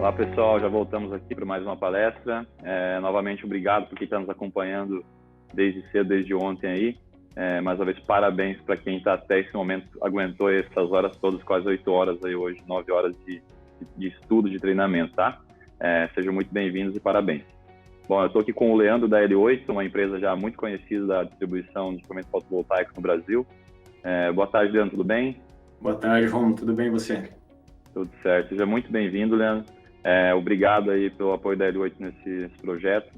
Olá pessoal, já voltamos aqui para mais uma palestra. Novamente, obrigado por quem está nos acompanhando desde cedo, desde ontem aí. Mais uma vez, parabéns para quem está até esse momento, aguentou essas horas todas, quase 8 horas aí hoje, 9 horas de estudo, de treinamento, tá? Sejam muito bem-vindos e parabéns. Bom, eu estou aqui com o Leandro da L8, uma empresa já muito conhecida da distribuição de equipamentos fotovoltaicos no Brasil. Boa tarde, Leandro, tudo bem? Boa tarde, Romulo, tudo bem e você? Tudo certo, seja muito bem-vindo, Leandro. Obrigado aí pelo apoio da L8 nesse projeto,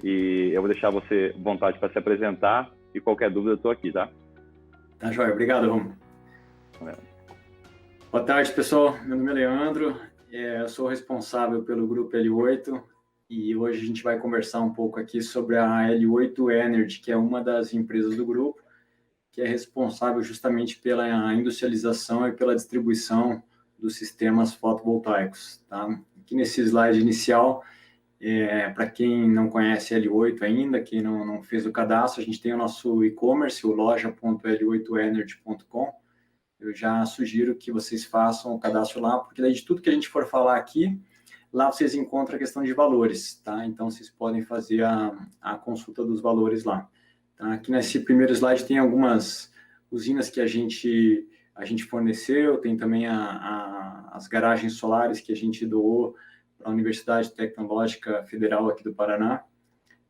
e eu vou deixar você à vontade para se apresentar, e qualquer dúvida eu estou aqui, tá? Tá joia, obrigado, Romulo. Boa tarde, pessoal, meu nome é Leandro, eu sou responsável pelo grupo L8, e hoje a gente vai conversar um pouco aqui sobre a L8 Energy, que é uma das empresas do grupo, que é responsável justamente pela industrialização e pela distribuição dos sistemas fotovoltaicos, tá? Aqui nesse slide inicial, para quem não conhece L8 ainda, quem não fez o cadastro, a gente tem o nosso e-commerce, o loja.l8energy.com. Eu já sugiro que vocês façam o cadastro lá, porque daí de tudo que a gente for falar aqui, lá vocês encontram a questão de valores, tá? Então, vocês podem fazer a consulta dos valores lá. Tá? Aqui nesse primeiro slide tem algumas usinas que a gente forneceu, tem também as garagens solares que a gente doou para a Universidade Tecnológica Federal aqui do Paraná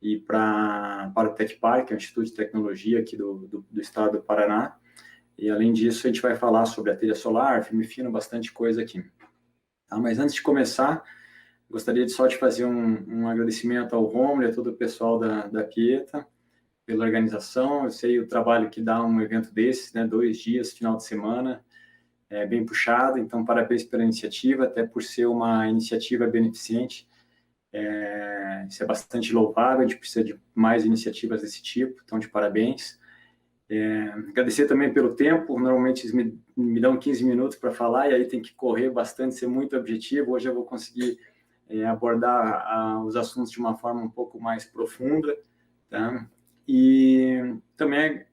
e para o Tec Park, que é o Instituto de Tecnologia aqui do estado do Paraná. E, além disso, a gente vai falar sobre a telha solar, filme fino, bastante coisa aqui. Tá? Mas, antes de começar, gostaria só de fazer um agradecimento ao Romulo e a todo o pessoal da Pieta pela organização. Eu sei o trabalho que dá um evento desses, né, 2 dias, final de semana, bem puxado, então parabéns pela iniciativa, até por ser uma iniciativa beneficente, isso é bastante louvável, a gente precisa de mais iniciativas desse tipo, então de parabéns. Agradecer também pelo tempo, normalmente eles me dão 15 minutos para falar, e aí tem que correr bastante, ser muito objetivo. Hoje eu vou conseguir abordar os assuntos de uma forma um pouco mais profunda, tá? E também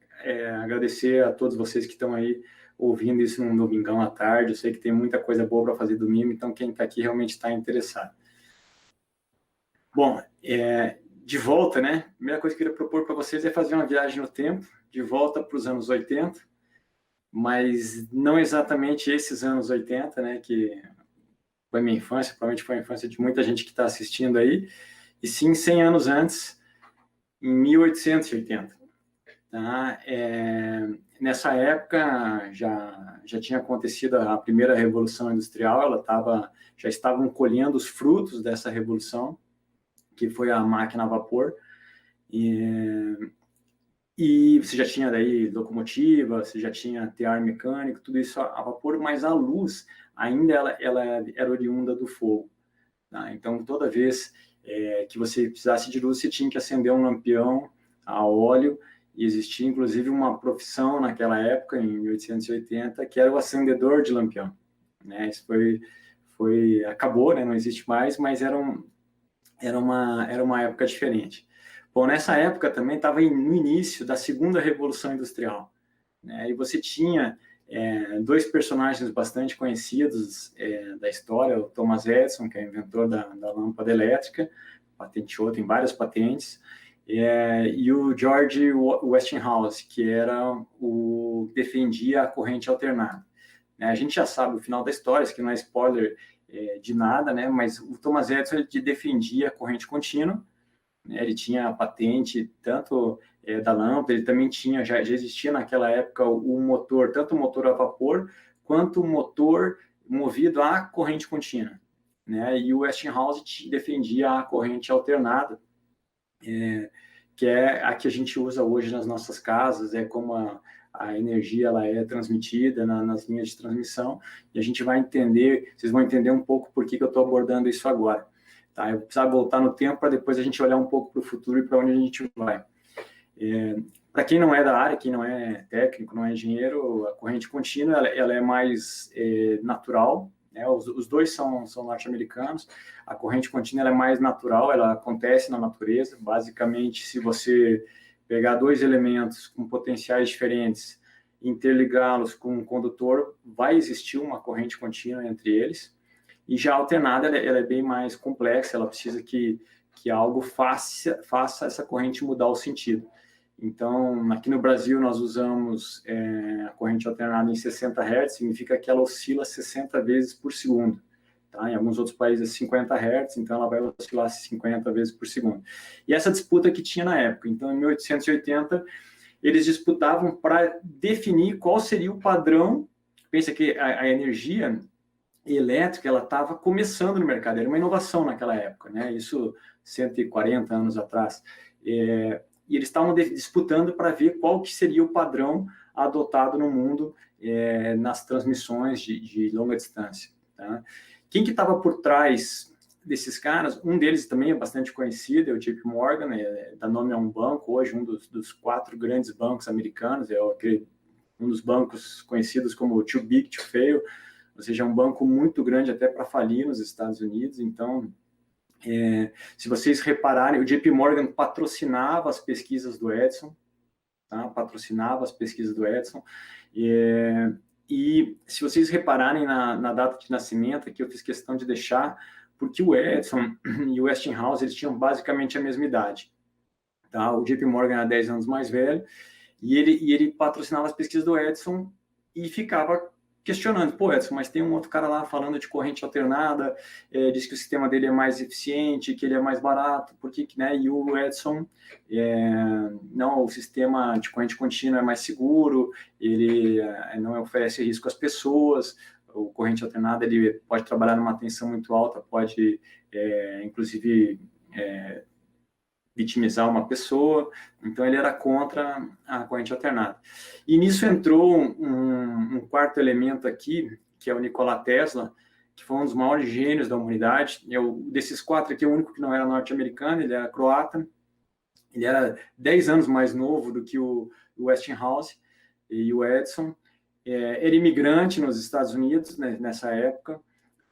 agradecer a todos vocês que estão aí ouvindo isso num domingão à tarde. Eu sei que tem muita coisa boa para fazer domingo, então quem está aqui realmente está interessado. Bom, de volta, né? A primeira coisa que eu queria propor para vocês é fazer uma viagem no tempo, de volta para os anos 80, mas não exatamente esses anos 80, né? Que foi minha infância, provavelmente foi a infância de muita gente que está assistindo aí, e sim 100 anos antes, em 1880. Tá? Nessa época já tinha acontecido a primeira revolução industrial, já estavam colhendo os frutos dessa revolução, que foi a máquina a vapor, e você já tinha daí locomotiva, você já tinha tear mecânico, tudo isso a vapor, mas a luz ainda ela era oriunda do fogo. Tá? Então, toda vez que você precisasse de luz, você tinha que acender um lampião a óleo, e existia inclusive uma profissão naquela época, em 1880, que era o acendedor de lampião. Né? Isso acabou, né? Não existe mais, mas era uma época diferente. Bom, nessa época também estava no início da segunda revolução industrial, né? E você tinha 2 personagens bastante conhecidos da história, o Thomas Edison, que é o inventor da lâmpada elétrica, patenteou, tem várias patentes, e o George Westinghouse, que defendia a corrente alternada. A gente já sabe o final da história, isso aqui não é spoiler de nada, né? Mas o Thomas Edison ele defendia a corrente contínua, né? Ele tinha a patente tanto da lâmpada, ele também tinha, já existia naquela época o motor, tanto o motor a vapor, quanto o motor movido a corrente contínua, né? E o Westinghouse defendia a corrente alternada, que é a que a gente usa hoje nas nossas casas, como a energia ela é transmitida nas linhas de transmissão, e a gente vai entender, vocês vão entender um pouco por que eu estou abordando isso agora. Tá? Eu vou precisar voltar no tempo para depois a gente olhar um pouco para o futuro e para onde a gente vai. Para quem não é da área, quem não é técnico, não é engenheiro, a corrente contínua ela é mais natural, né? Os dois são norte-americanos. A corrente contínua ela é mais natural, ela acontece na natureza. Basicamente, se você pegar 2 elementos com potenciais diferentes, interligá-los com um condutor, vai existir uma corrente contínua entre eles. e já a alternada ela é bem mais complexa, ela precisa que algo faça essa corrente mudar o sentido. Então, aqui no Brasil, nós usamos a corrente alternada em 60 Hz, significa que ela oscila 60 vezes por segundo. Tá? Em alguns outros países, 50 Hz, então ela vai oscilar 50 vezes por segundo. E essa disputa que tinha na época. Então, em 1880, eles disputavam para definir qual seria o padrão. Pensa que a energia elétrica ela estava começando no mercado, era uma inovação naquela época, né? Isso 140 anos atrás. E eles estavam disputando para ver qual que seria o padrão adotado no mundo nas transmissões de longa distância. Tá? Quem que estava por trás desses caras? Um deles também é bastante conhecido, é o JP Morgan, dá nome a um banco, hoje um dos 4 grandes bancos americanos, um dos bancos conhecidos como too big to fail, ou seja, é um banco muito grande até para falir nos Estados Unidos. Então, se vocês repararem, o JP Morgan patrocinava as pesquisas do Edison, tá? Patrocinava as pesquisas do Edison, e se vocês repararem na data de nascimento, aqui eu fiz questão de deixar, porque o Edison e o Westinghouse, eles tinham basicamente a mesma idade. Tá? O JP Morgan era 10 anos mais velho, e ele patrocinava as pesquisas do Edison e ficava questionando, pô, Edson, mas tem um outro cara lá falando de corrente alternada, diz que o sistema dele é mais eficiente, que ele é mais barato, por que, né? E o Edson, não, o sistema de corrente contínua é mais seguro, ele não oferece risco às pessoas, o corrente alternada ele pode trabalhar numa tensão muito alta, pode, inclusive, vitimizar uma pessoa, então ele era contra a corrente alternada. E nisso entrou um quarto elemento aqui, que é o Nikola Tesla, que foi um dos maiores gênios da humanidade. Desses 4 aqui, o único que não era norte-americano, ele era croata, ele era 10 anos mais novo do que o Westinghouse e o Edison. Era imigrante nos Estados Unidos, né, nessa época,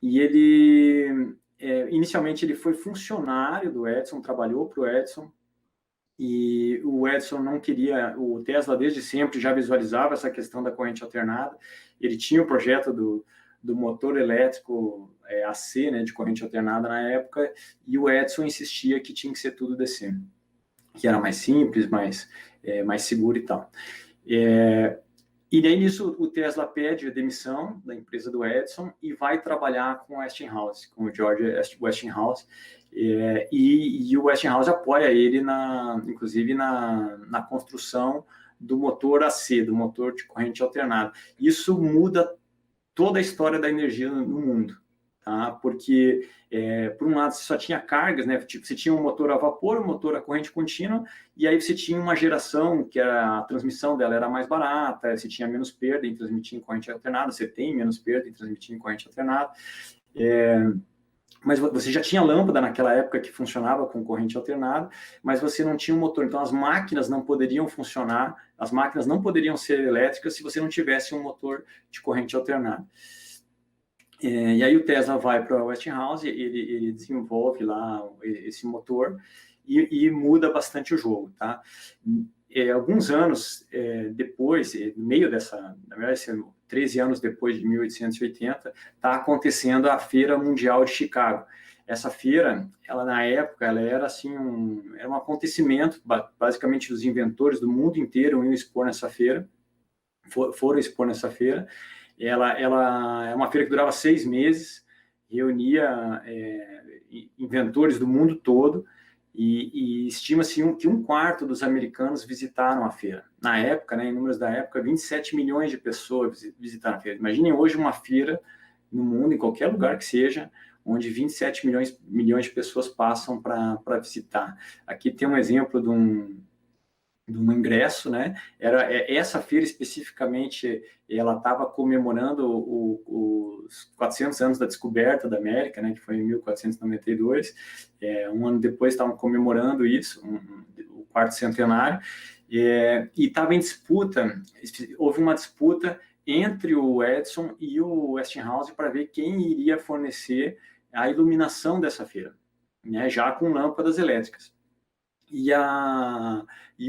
e ele... inicialmente ele foi funcionário do Edison, trabalhou para o Edison, e o Edison não queria, o Tesla desde sempre já visualizava essa questão da corrente alternada, ele tinha o projeto do motor elétrico AC, né, de corrente alternada na época, e o Edison insistia que tinha que ser tudo DC, que era mais simples, mais seguro e tal. E daí nisso o Tesla pede a demissão da empresa do Edison e vai trabalhar com o Westinghouse, com o George Westinghouse, e o Westinghouse apoia ele, inclusive na construção do motor AC, do motor de corrente alternada. Isso muda toda a história da energia no mundo. Tá? Porque, por um lado, você só tinha cargas, né? Tipo, você tinha um motor a vapor, um motor a corrente contínua, e aí você tinha uma geração que a transmissão dela era mais barata, você tinha menos perda em transmitir em corrente alternada, você tem menos perda em transmitir em corrente alternada. Mas você já tinha lâmpada naquela época que funcionava com corrente alternada, mas você não tinha um motor. Então, as máquinas não poderiam funcionar, as máquinas não poderiam ser elétricas se você não tivesse um motor de corrente alternada. E aí o Tesla vai para o Westinghouse, ele desenvolve lá esse motor e muda bastante o jogo, tá? Alguns anos depois, no meio dessa, na verdade, 13 anos depois de 1880, está acontecendo a Feira Mundial de Chicago. Essa feira, ela na época, ela era assim era um acontecimento, basicamente os inventores do mundo inteiro iam expor nessa feira, foram expor nessa feira. Ela é uma feira que durava 6 meses, reunia inventores do mundo todo, e estima-se que 1/4 dos americanos visitaram a feira. Na época, né, em números da época, 27 milhões de pessoas visitaram a feira. Imaginem hoje uma feira no mundo, em qualquer lugar que seja, onde 27 milhões de pessoas passam para visitar. Aqui tem um exemplo de um ingresso, né? Essa feira especificamente, ela estava comemorando os 400 anos da descoberta da América, né? Que foi em 1492. Um ano depois estavam comemorando isso, o 4º centenário, e estava em disputa. Houve uma disputa entre o Edison e o Westinghouse para ver quem iria fornecer a iluminação dessa feira, né? Já com lâmpadas elétricas. E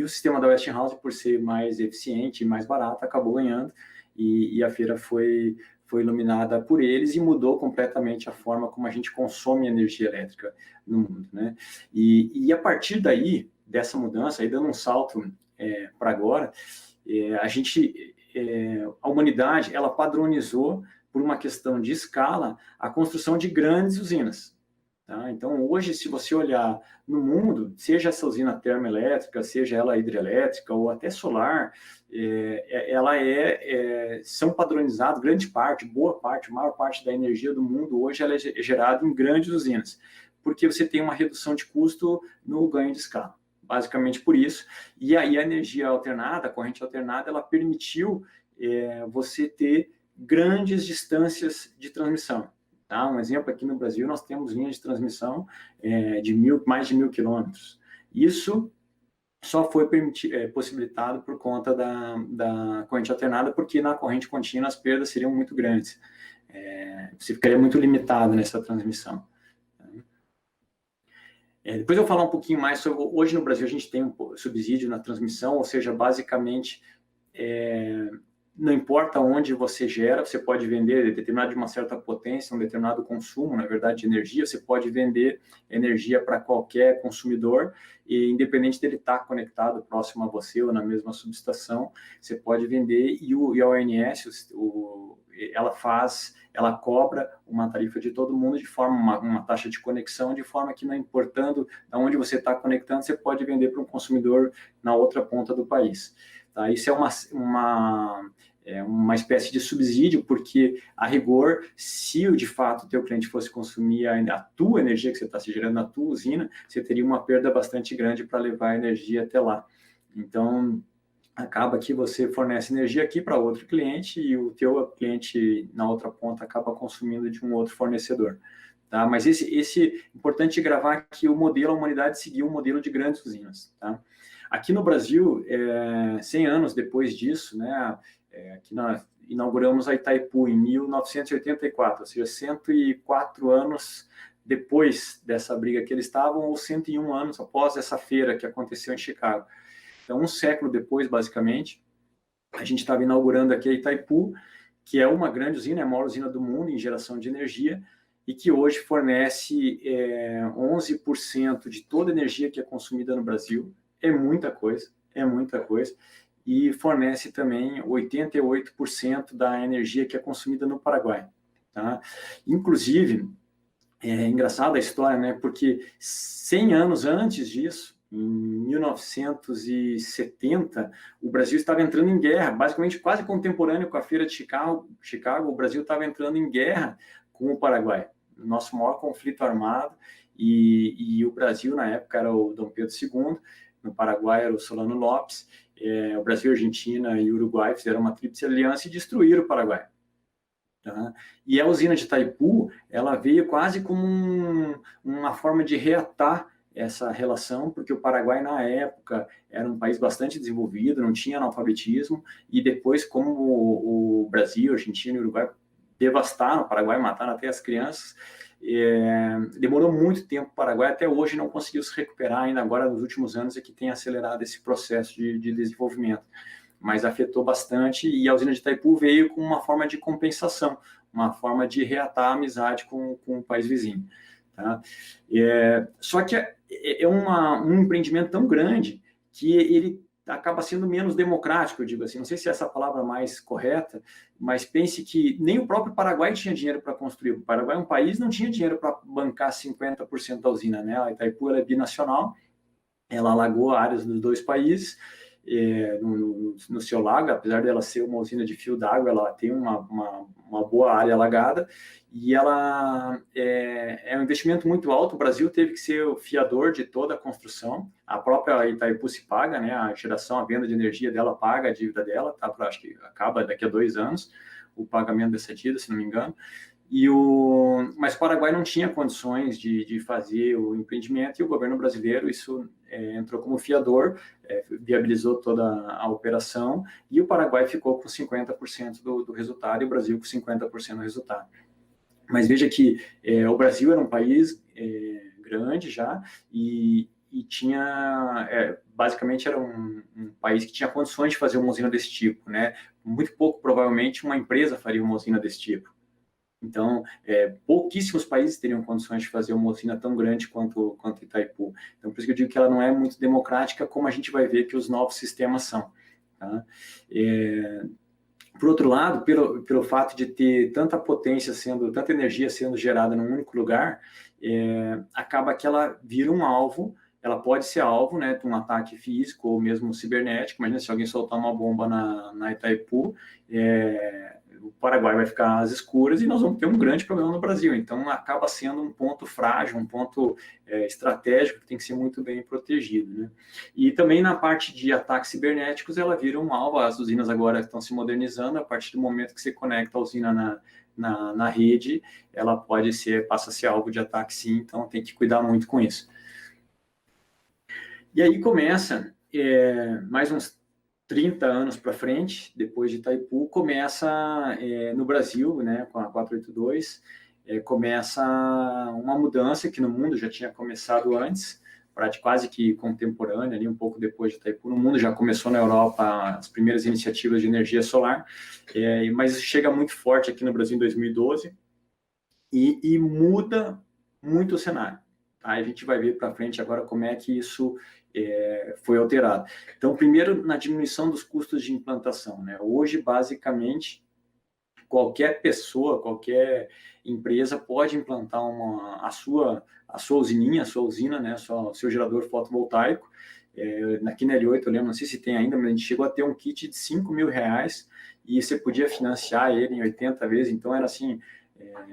o sistema da Westinghouse, por ser mais eficiente e mais barato, acabou ganhando, e a feira foi foi iluminada por eles e mudou completamente a forma como a gente consome energia elétrica no mundo, né? E a partir daí, dessa mudança, aí dando um salto para agora, a humanidade, ela padronizou, por uma questão de escala, a construção de grandes usinas. Tá? Então, hoje, se você olhar no mundo, seja essa usina termoelétrica, seja ela hidrelétrica ou até solar, são padronizados, grande parte, boa parte, maior parte da energia do mundo hoje ela é gerada em grandes usinas, porque você tem uma redução de custo no ganho de escala. Basicamente por isso. E aí a energia alternada, a corrente alternada, ela permitiu você ter grandes distâncias de transmissão. Tá? Um exemplo, aqui no Brasil, nós temos linhas de transmissão de mais de 1.000 quilômetros. Isso só foi possibilitado por conta da corrente alternada, porque na corrente contínua as perdas seriam muito grandes. Você ficaria muito limitado nessa transmissão. Depois eu vou falar um pouquinho mais sobre... Hoje no Brasil a gente tem um subsídio na transmissão, ou seja, basicamente, não importa onde você gera, você pode vender determinado de uma certa potência, um determinado consumo, na verdade, de energia, você pode vender energia para qualquer consumidor, e independente dele estar conectado próximo a você ou na mesma subestação, você pode vender, e a ONS, ela cobra uma tarifa de todo mundo de forma, uma taxa de conexão, de forma que, não importando de onde você está conectando, você pode vender para um consumidor na outra ponta do país. Tá? Isso é uma espécie de subsídio, porque, a rigor, se de fato o teu cliente fosse consumir a tua energia que você está se gerando na tua usina, você teria uma perda bastante grande para levar a energia até lá. Então, acaba que você fornece energia aqui para outro cliente e o teu cliente na outra ponta acaba consumindo de um outro fornecedor. Tá? Mas importante gravar que a humanidade seguiu um modelo de grandes usinas. Tá? Aqui no Brasil, 100 anos depois disso, né, aqui nós inauguramos a Itaipu em 1984, ou seja, 104 anos depois dessa briga que eles estavam, ou 101 anos após essa feira que aconteceu em Chicago. Então, um século depois, basicamente, a gente estava inaugurando aqui a Itaipu, que é uma grande usina, é a maior usina do mundo em geração de energia, e que hoje fornece 11% de toda a energia que é consumida no Brasil. É muita coisa, e fornece também 88% da energia que é consumida no Paraguai. Tá? Inclusive, é engraçada a história, né? Porque 100 anos antes disso, em 1970, o Brasil estava entrando em guerra, basicamente quase contemporâneo com a Feira de Chicago, o Brasil estava entrando em guerra com o Paraguai, o nosso maior conflito armado, e o Brasil, na época, era o Dom Pedro II, no Paraguai era o Solano Lopes, o Brasil, Argentina e Uruguai fizeram uma tríplice aliança e destruíram o Paraguai. Tá? E a usina de Itaipu, ela veio quase como uma forma de reatar essa relação, porque o Paraguai, na época, era um país bastante desenvolvido, não tinha analfabetismo, e depois, como o Brasil, Argentina e Uruguai devastaram o Paraguai, mataram até as crianças, demorou muito tempo o Paraguai, até hoje não conseguiu se recuperar, ainda agora nos últimos anos é que tem acelerado esse processo de desenvolvimento, mas afetou bastante, e a usina de Itaipu veio com uma forma de compensação, uma forma de reatar a amizade com o país vizinho. Tá? Só que um empreendimento tão grande que ele acaba sendo menos democrático, eu digo assim, não sei se é essa a palavra mais correta, mas pense que nem o próprio Paraguai tinha dinheiro para construir. O Paraguai é um país, não tinha dinheiro para bancar 50% da usina, né? A Itaipu ela é binacional, ela alagou áreas dos dois países, no seu lago, apesar dela ser uma usina de fio d'água, ela tem uma boa área alagada, e ela é um investimento muito alto. O Brasil teve que ser o fiador de toda a construção, a própria Itaipu se paga, né, a geração, a venda de energia dela paga a dívida dela, tá, acho que acaba daqui a 2 anos, o pagamento dessa dívida, se não me engano, mas o Paraguai não tinha condições de fazer o empreendimento, e o governo brasileiro entrou como fiador, viabilizou toda a operação, e o Paraguai ficou com 50% do resultado e o Brasil com 50% do resultado. Mas veja que o Brasil era um país grande já, e e tinha, basicamente era um país que tinha condições de fazer uma usina desse tipo, né? Muito pouco provavelmente uma empresa faria uma usina desse tipo. Então, pouquíssimos países teriam condições de fazer uma usina tão grande quanto Itaipu. Então, por isso que eu digo que ela não é muito democrática, como a gente vai ver que os novos sistemas são. Tá? Por outro lado, pelo fato de ter tanta potência tanta energia sendo gerada num único lugar, acaba que ela vira um alvo. Ela pode ser alvo, né, de um ataque físico ou mesmo cibernético. Imagina se alguém soltar uma bomba na Itaipu, o Paraguai vai ficar às escuras e nós vamos ter um grande problema no Brasil. Então, acaba sendo um ponto frágil, um ponto estratégico que tem que ser muito bem protegido, né? E também na parte de ataques cibernéticos, ela vira um alvo. As usinas agora estão se modernizando. A partir do momento que você conecta a usina na rede, ela passa a ser alvo de ataque, sim. Então, tem que cuidar muito com isso. E aí começa, mais uns 30 anos para frente, depois de Itaipu, começa no Brasil, né, com a 482, começa uma mudança que no mundo já tinha começado antes, quase que contemporânea, ali um pouco depois de Itaipu. No mundo já começou na Europa as primeiras iniciativas de energia solar, mas isso chega muito forte aqui no Brasil em 2012 e muda muito o cenário. Aí a gente vai ver para frente agora como é que isso foi alterado. Então, primeiro, na diminuição dos custos de implantação, né? Hoje, basicamente, qualquer pessoa, qualquer empresa pode implantar a sua usininha, a sua usina, né? O seu gerador fotovoltaico. Aqui na L8, eu lembro, não sei se tem ainda, mas a gente chegou a ter um kit de R$5.000 e você podia financiar ele em 80 vezes. Então, era assim,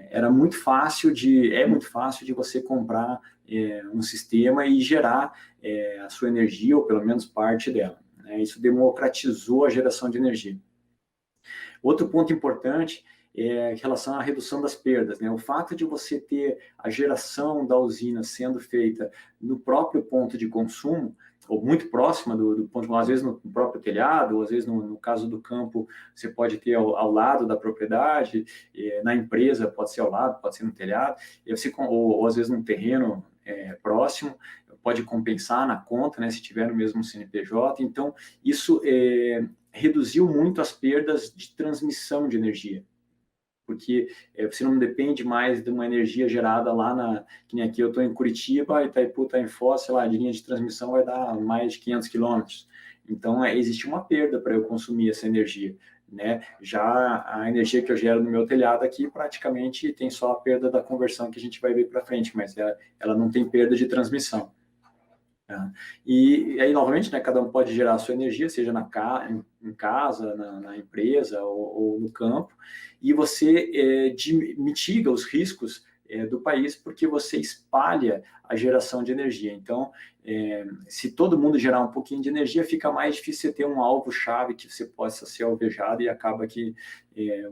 era muito fácil muito fácil de você comprar um sistema e gerar a sua energia, ou pelo menos parte dela, né? Isso democratizou a geração de energia. Outro ponto importante é em relação à redução das perdas, né? O fato de você ter a geração da usina sendo feita no próprio ponto de consumo, ou muito próxima do ponto, às vezes no próprio telhado, ou às vezes no caso do campo, você pode ter ao lado da propriedade, na empresa pode ser ao lado, pode ser no telhado, ou às vezes num terreno próximo, pode compensar na conta, né, se tiver no mesmo CNPJ. Então, isso reduziu muito as perdas de transmissão de energia, porque você não depende mais de uma energia gerada lá que nem aqui eu estou em Curitiba, Itaipu está em Foz, sei lá, de linha de transmissão vai dar mais de 500 quilômetros. Então, existe uma perda para eu consumir essa energia, né? Já a energia que eu gero no meu telhado aqui, praticamente tem só a perda da conversão que a gente vai ver para frente, mas ela não tem perda de transmissão. Tá? E aí, novamente, né, cada um pode gerar a sua energia, seja em casa, na empresa ou no campo, e você mitiga os riscos do país porque você espalha a geração de energia. Então, se todo mundo gerar um pouquinho de energia, fica mais difícil você ter um alvo-chave que você possa ser alvejado e acaba que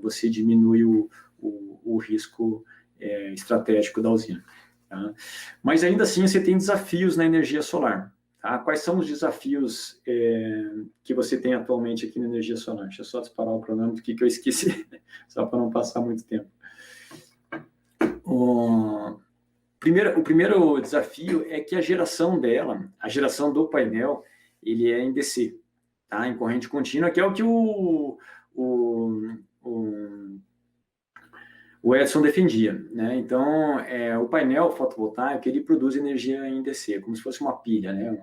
você diminui o risco estratégico da usina. Tá? Mas ainda assim você tem desafios na energia solar. Tá? Quais são os desafios que você tem atualmente aqui na energia solar? Deixa eu só disparar o cronômetro aqui que eu esqueci, só para não passar muito tempo. O primeiro desafio é que a geração do painel, ele é em DC, tá? Em corrente contínua, que é o que o Edson defendia, né? Então, o painel fotovoltaico, ele produz energia em DC, como se fosse uma pilha, né?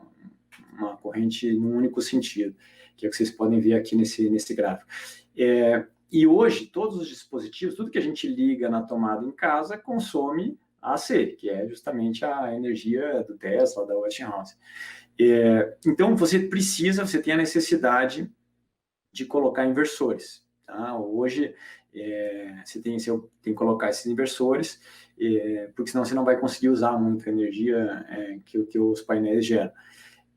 Uma corrente num único sentido, que é o que vocês podem ver aqui nesse gráfico. E hoje, todos os dispositivos, tudo que a gente liga na tomada em casa, consome AC, que é justamente a energia do Tesla, da Westinghouse. Então, você tem a necessidade de colocar inversores. Tá? Hoje, você tem que colocar esses inversores, porque senão você não vai conseguir usar muita energia que os painéis geram.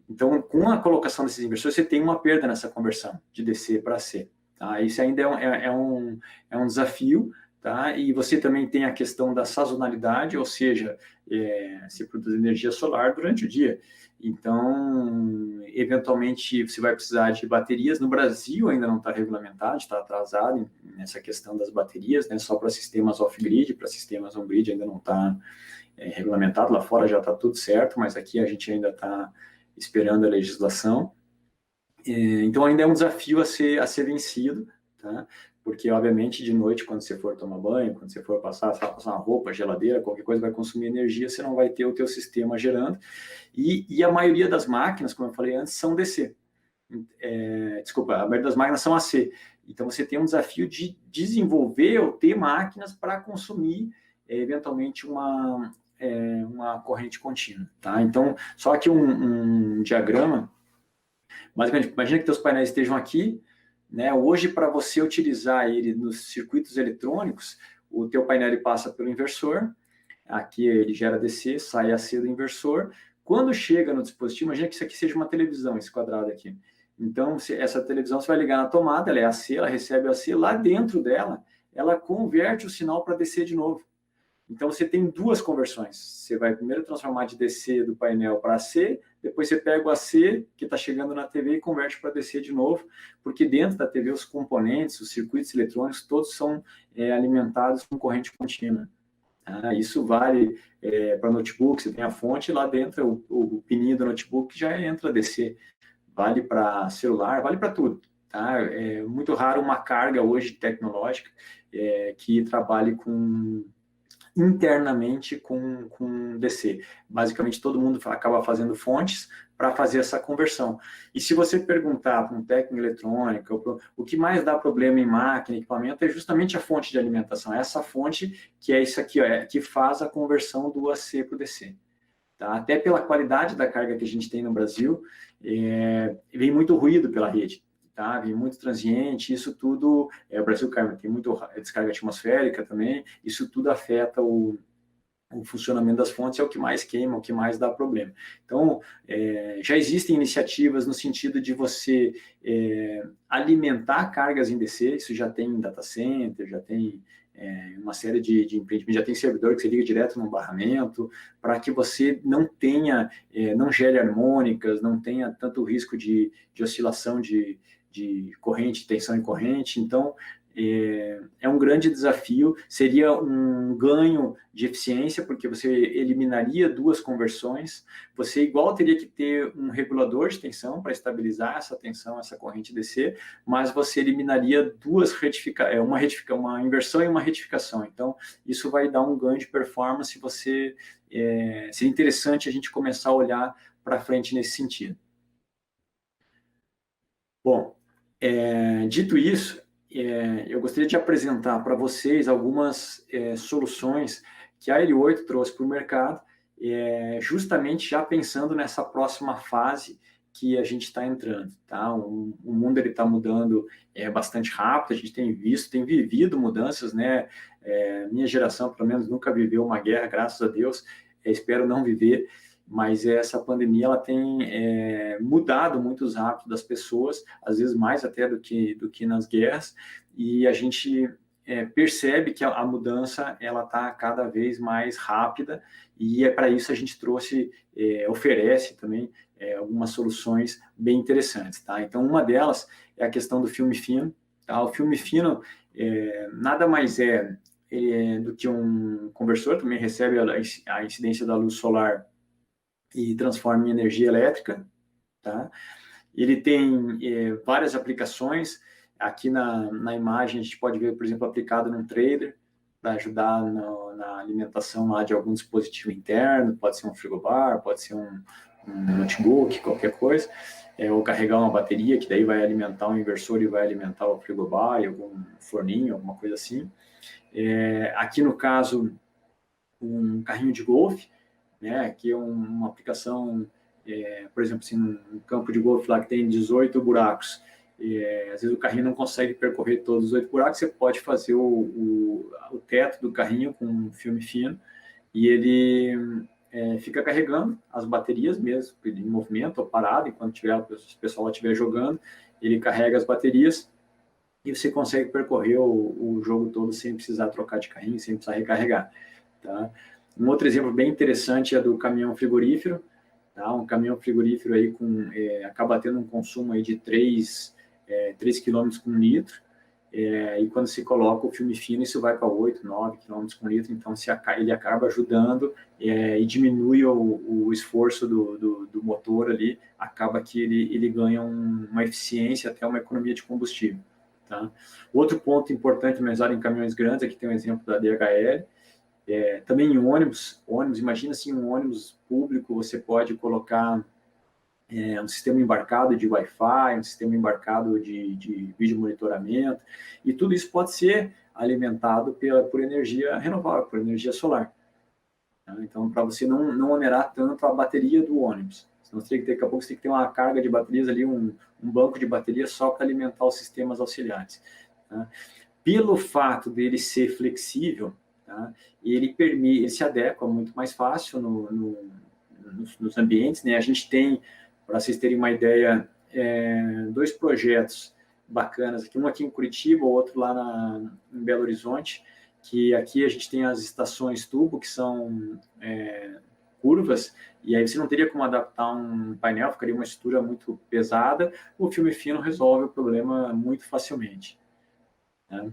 Então, com a colocação desses inversores, você tem uma perda nessa conversão de DC para C. Tá? Isso ainda é um desafio, tá? E você também tem a questão da sazonalidade, ou seja, você produz energia solar durante o dia. Então, eventualmente, você vai precisar de baterias. No Brasil ainda não está regulamentado, está atrasado nessa questão das baterias, né? Só para sistemas off-grid, para sistemas on-grid ainda não está regulamentado. Lá fora já está tudo certo, mas aqui a gente ainda está esperando a legislação. Então, ainda é um desafio a ser vencido, tá? Porque, obviamente, de noite, quando você for tomar banho, quando você for passar uma roupa, geladeira, qualquer coisa vai consumir energia, você não vai ter o teu sistema gerando. E a maioria das máquinas, como eu falei antes, são DC. Desculpa, a maioria das máquinas são AC. Então, você tem um desafio de desenvolver ou ter máquinas para consumir, eventualmente, uma corrente contínua, tá? Então, só aqui um diagrama. Basicamente, imagina que teus painéis estejam aqui, né? Hoje, para você utilizar ele nos circuitos eletrônicos, o teu painel ele passa pelo inversor, aqui ele gera DC, sai AC do inversor. Quando chega no dispositivo, imagina que isso aqui seja uma televisão, esse quadrado aqui. Então, essa televisão você vai ligar na tomada, ela é AC, ela recebe AC, lá dentro dela, ela converte o sinal para DC de novo. Então, você tem duas conversões. Você vai primeiro transformar de DC do painel para AC, depois você pega o AC que está chegando na TV e converte para DC de novo, porque dentro da TV os componentes, os circuitos eletrônicos, todos são alimentados com corrente contínua. Isso vale para notebook, você tem a fonte, lá dentro o pininho do notebook já entra DC. Vale para celular, vale para tudo. Tá? É muito raro uma carga hoje tecnológica que trabalhe internamente com DC. Basicamente, todo mundo acaba fazendo fontes para fazer essa conversão. E se você perguntar para um técnico eletrônico, o que mais dá problema em máquina, equipamento, é justamente a fonte de alimentação. É essa fonte que é isso aqui, que faz a conversão do AC para o DC. Tá? Até pela qualidade da carga que a gente tem no Brasil, vem muito ruído pela rede. Tá? Vem muito transiente, isso tudo, o Brasil tem muito descarga atmosférica também, isso tudo afeta o funcionamento das fontes, é o que mais queima, o que mais dá problema. Então, já existem iniciativas no sentido de você alimentar cargas em DC, isso já tem em data center, já tem uma série de empreendimentos, já tem servidor que você liga direto no barramento, para que você não tenha, não gere harmônicas, não tenha tanto risco de oscilação de corrente, tensão em corrente. Então, é um grande desafio, seria um ganho de eficiência, porque você eliminaria duas conversões, você igual teria que ter um regulador de tensão para estabilizar essa tensão, essa corrente DC, mas você eliminaria uma inversão e uma retificação. Então, isso vai dar um ganho de performance, seria interessante a gente começar a olhar para frente nesse sentido. Bom, dito isso, eu gostaria de apresentar para vocês algumas soluções que a L8 trouxe para o mercado, justamente já pensando nessa próxima fase que a gente está entrando. Tá? O mundo está mudando bastante rápido, a gente tem vivido mudanças, né? Minha geração, pelo menos, nunca viveu uma guerra, graças a Deus, espero não viver, mas essa pandemia ela tem mudado muito os hábitos das pessoas, às vezes mais até do que nas guerras, e a gente percebe que a mudança ela está cada vez mais rápida, e para isso a gente oferece também algumas soluções bem interessantes. Tá? Então, uma delas é a questão do filme fino. Tá? O filme fino nada mais do que um conversor, também recebe a incidência da luz solar e transforma em energia elétrica. Tá? Ele tem várias aplicações. Aqui na imagem a gente pode ver, por exemplo, aplicado num trailer, para ajudar na alimentação lá de algum dispositivo interno, pode ser um frigobar, pode ser um notebook, qualquer coisa, ou carregar uma bateria, que daí vai alimentar um inversor e vai alimentar o frigobar, algum forninho, alguma coisa assim. Aqui no caso, um carrinho de golfe, né, que é uma aplicação, por exemplo, assim, um campo de golfe lá que tem 18 buracos, às vezes o carrinho não consegue percorrer todos os 8 buracos, você pode fazer o teto do carrinho com um filme fino, e ele fica carregando as baterias mesmo, em movimento ou parado, enquanto o pessoal estiver jogando, ele carrega as baterias, e você consegue percorrer o jogo todo sem precisar trocar de carrinho, sem precisar recarregar. Tá? Um outro exemplo bem interessante é do caminhão frigorífero. Tá? Um caminhão frigorífero aí acaba tendo um consumo aí de 3 km com litro, e quando se coloca o filme fino, isso vai para 8, 9 km com litro, então ele acaba ajudando e diminui o esforço do motor ali, acaba que ele ganha uma eficiência, até uma economia de combustível. Tá? Outro ponto importante utilizado em caminhões grandes, aqui tem um exemplo da DHL, também em ônibus, imagina assim, um ônibus público, você pode colocar um sistema embarcado de Wi-Fi, um sistema embarcado de vídeo monitoramento, e tudo isso pode ser alimentado por energia renovável, por energia solar. Tá? Então, para você não onerar tanto a bateria do ônibus. Senão, daqui a pouco você tem que ter uma carga de baterias ali, um banco de baterias só para alimentar os sistemas auxiliares. Tá? Pelo fato dele ser flexível, tá? Ele se adequa muito mais fácil nos ambientes, né? A gente tem, para vocês terem uma ideia, 2 projetos bacanas, um aqui em Curitiba, outro lá em Belo Horizonte, que aqui a gente tem as estações tubo, que são curvas, e aí você não teria como adaptar um painel, ficaria uma estrutura muito pesada. O filme fino resolve o problema muito facilmente. Tá?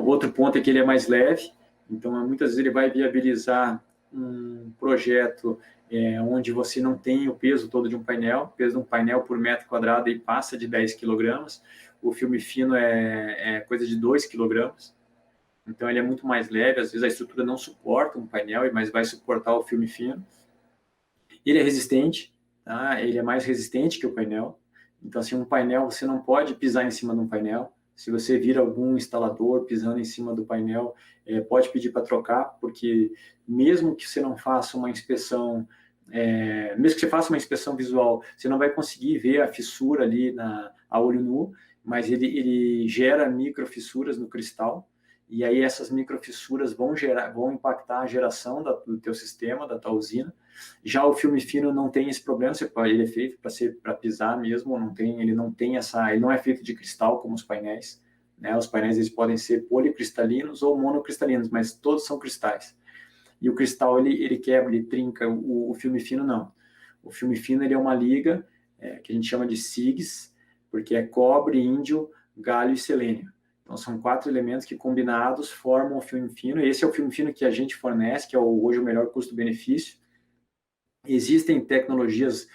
Outro ponto é que ele é mais leve, então muitas vezes ele vai viabilizar um projeto onde você não tem o peso todo de um painel, o peso de um painel por metro quadrado e passa de 10 kg, o filme fino é coisa de 2 kg, então ele é muito mais leve, às vezes a estrutura não suporta um painel, mas vai suportar o filme fino. Ele é resistente, tá? Ele é mais resistente que o painel, então assim, um painel, você não pode pisar em cima de um painel. Se você vir algum instalador pisando em cima do painel, pode pedir para trocar, porque mesmo que você não faça uma inspeção, mesmo que você faça uma inspeção visual, você não vai conseguir ver a fissura ali a olho nu, mas ele gera microfissuras no cristal, e aí essas microfissuras vão impactar a geração do teu sistema, da tua usina. Já o filme fino não tem esse problema, ele é feito para pisar mesmo, ele não é feito de cristal como os painéis, né? Os painéis eles podem ser policristalinos ou monocristalinos, mas todos são cristais. E o cristal ele quebra, ele trinca, o filme fino não. O filme fino ele é uma liga que a gente chama de SIGs, porque é cobre, índio, galho e selênio. Então, são 4 elementos que, combinados, formam o filme fino. Esse é o filme fino que a gente fornece, que é hoje o melhor custo-benefício. Existem tecnologias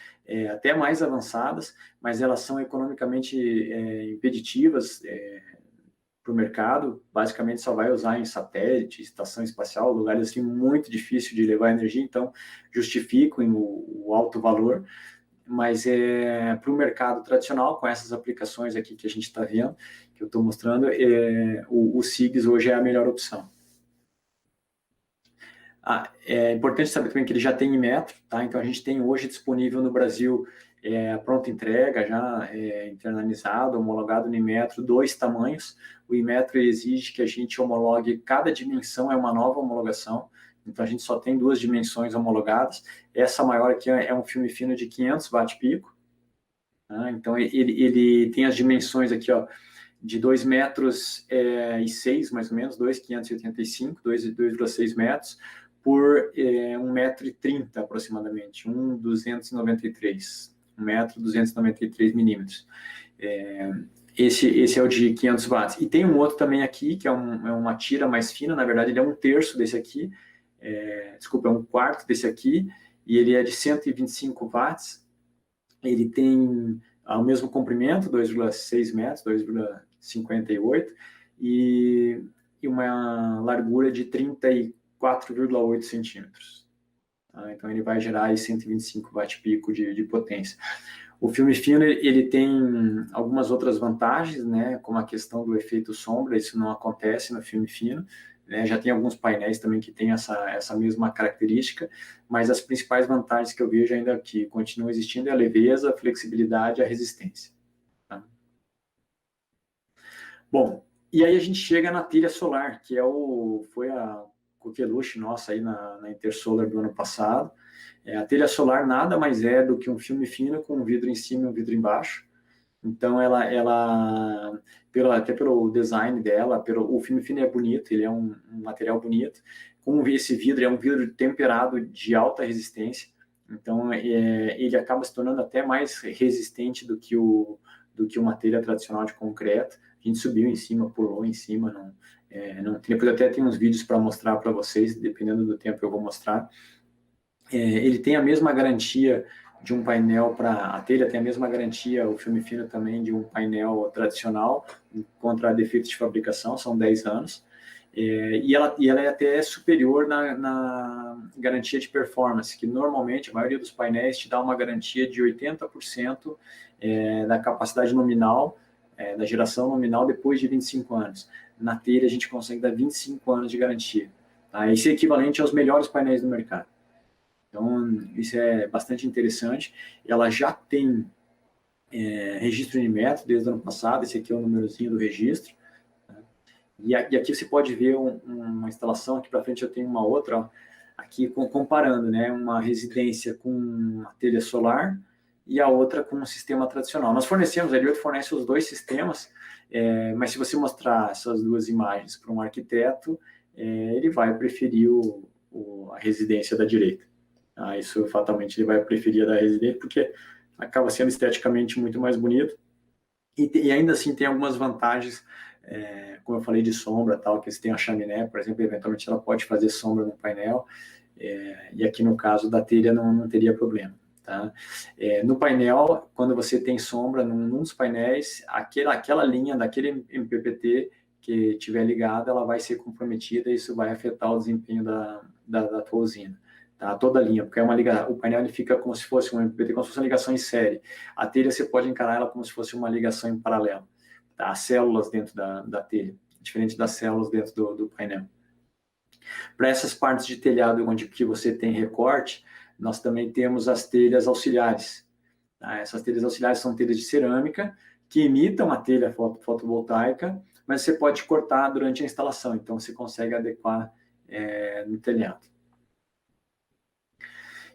até mais avançadas, mas elas são economicamente impeditivas para o mercado. Basicamente, só vai usar em satélite, estação espacial, lugares assim muito difíceis de levar energia, então justificam o alto valor. Mas para o mercado tradicional, com essas aplicações aqui que a gente está vendo, que eu estou mostrando, o SIGS hoje é a melhor opção. É importante saber também que ele já tem em metro, tá? Então a gente tem hoje disponível no Brasil a pronta entrega, já internalizado, homologado no Inmetro, 2 tamanhos. O Inmetro exige que a gente homologue, cada dimensão é uma nova homologação, então a gente só tem 2 dimensões homologadas. Essa maior aqui é um filme fino de 500 watt-pico, tá? Então ele tem as dimensões aqui, ó, de 2 metros e 6, mais ou menos, 2,585, 2,6 metros, por 1,30 m aproximadamente, 1,293 milímetros. Esse é o de 500 watts. E tem um outro também aqui, que é uma tira mais fina, na verdade ele é 1/3 desse aqui, é 1/4 desse aqui, e ele é de 125 watts, ele tem o mesmo comprimento, 2,6 metros, 2,58, e uma largura de 34,8 centímetros. Tá? Então ele vai gerar aí 125 watt-pico de potência. O filme fino ele tem algumas outras vantagens, né, como a questão do efeito sombra, isso não acontece no filme fino, né, já tem alguns painéis também que têm essa mesma característica, mas as principais vantagens que eu vejo ainda que continuam existindo é a leveza, a flexibilidade e a resistência. Tá? Bom, e aí a gente chega na telha solar, que foi a coqueluche nossa aí na Intersolar do ano passado. A telha solar nada mais é do que um filme fino com um vidro em cima e um vidro embaixo. Então, até pelo design dela, o filme fino é bonito, ele é um material bonito. Com esse vidro, é um vidro temperado de alta resistência. Então, ele acaba se tornando até mais resistente do que uma telha tradicional de concreto. A gente subiu em cima, pulou em cima. Depois até tem uns vídeos para mostrar para vocês, dependendo do tempo eu vou mostrar. Ele tem a mesma garantia de um painel a telha tem a mesma garantia, o filme fino também, de um painel tradicional contra defeitos de fabricação, são 10 anos. E ela é até superior na garantia de performance, que normalmente a maioria dos painéis te dá uma garantia de 80% da capacidade nominal, da geração nominal depois de 25 anos. Na telha a gente consegue dar 25 anos de garantia. Tá? Esse é equivalente aos melhores painéis do mercado. Então, isso é bastante interessante. Ela já tem registro Unimetro desde o ano passado, esse aqui é o númerozinho do registro. Né? E aqui você pode ver uma instalação, aqui para frente eu tenho uma outra, ó, aqui comparando, né, uma residência com uma telha solar e a outra com um sistema tradicional. Nós fornecemos, a L8 fornece os dois sistemas, mas se você mostrar essas duas imagens para um arquiteto, ele vai preferir a residência da direita. Isso fatalmente ele vai preferir a da residência, porque acaba sendo esteticamente muito mais bonito. E ainda assim tem algumas vantagens, como eu falei de sombra, tal, que você tem a chaminé, por exemplo, eventualmente ela pode fazer sombra no painel, e aqui no caso da telha não teria problema. Tá? No painel, quando você tem sombra num dos painéis, aquela linha daquele MPPT que estiver ligada, ela vai ser comprometida e isso vai afetar o desempenho da tua usina. Tá? Toda a linha, porque o painel ele fica como se fosse um MPPT, como se fosse uma ligação em série. A telha você pode encarar ela como se fosse uma ligação em paralelo. Tá? As células dentro da telha, diferente das células dentro do painel. Para essas partes de telhado onde que você tem recorte, nós também temos as telhas auxiliares. Tá? Essas telhas auxiliares são telhas de cerâmica que imitam a telha fotovoltaica, mas você pode cortar durante a instalação, então você consegue adequar no telhado.